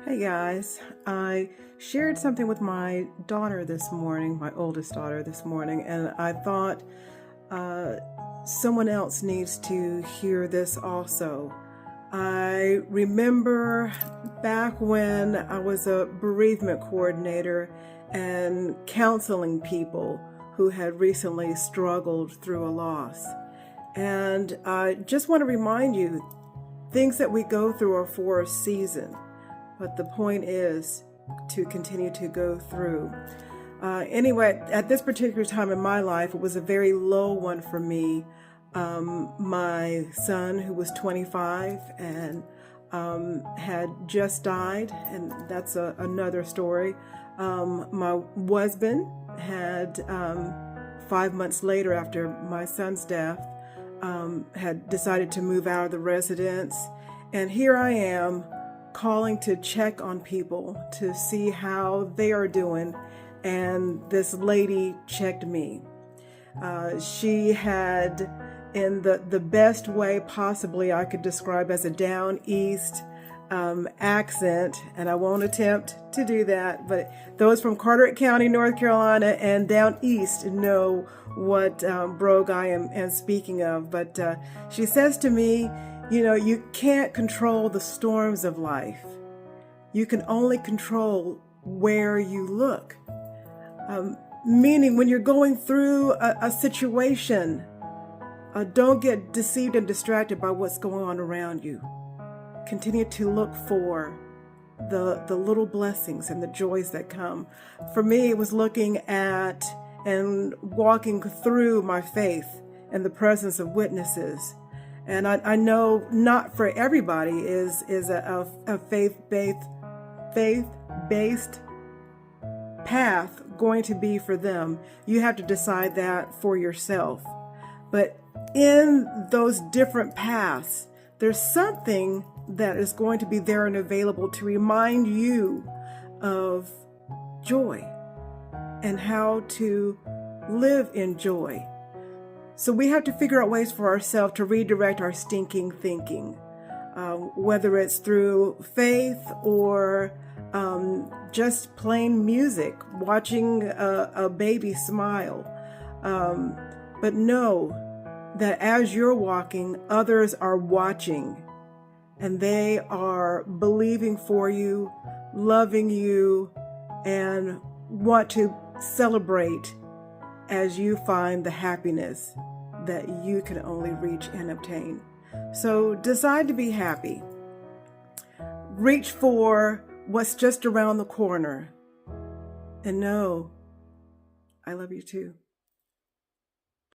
Hey guys, I shared something with my daughter this morning, my oldest daughter this morning, and I thought uh, someone else needs to hear this also. I remember back when I was a bereavement coordinator and counseling people who had recently struggled through a loss. And I just want to remind you, things that we go through are for a season. But the point is to continue to go through. Anyway, at this particular time in my life, it was a very low one for me. My son, who was 25 and had just died, and that's another story. My husband had 5 months later, after my son's death, had decided to move out of the residence. And here I am, calling to check on people to see how they are doing, and this lady checked me. She had, in the best way possibly I could describe as a down east accent, and I won't attempt to do that, but those from Carteret County, North Carolina and down east know what brogue I am speaking of. But she says to me, you can't control the storms of life. You can only control where you look. Meaning when you're going through a situation, don't get deceived and distracted by what's going on around you. Continue to look for the little blessings and the joys that come. For me, it was looking at and walking through my faith in the presence of witnesses. And I know not for everybody is a faith-based path going to be for them. You have to decide that for yourself. But in those different paths, there's something that is going to be there and available to remind you of joy and how to live in joy. So we have to figure out ways for ourselves to redirect our stinking thinking, whether it's through faith or just plain music, watching a baby smile. But know that as you're walking, others are watching, and they are believing for you, loving you, and want to celebrate as you find the happiness that you can only reach and obtain. So decide to be happy. Reach for what's just around the corner. And know, I love you too.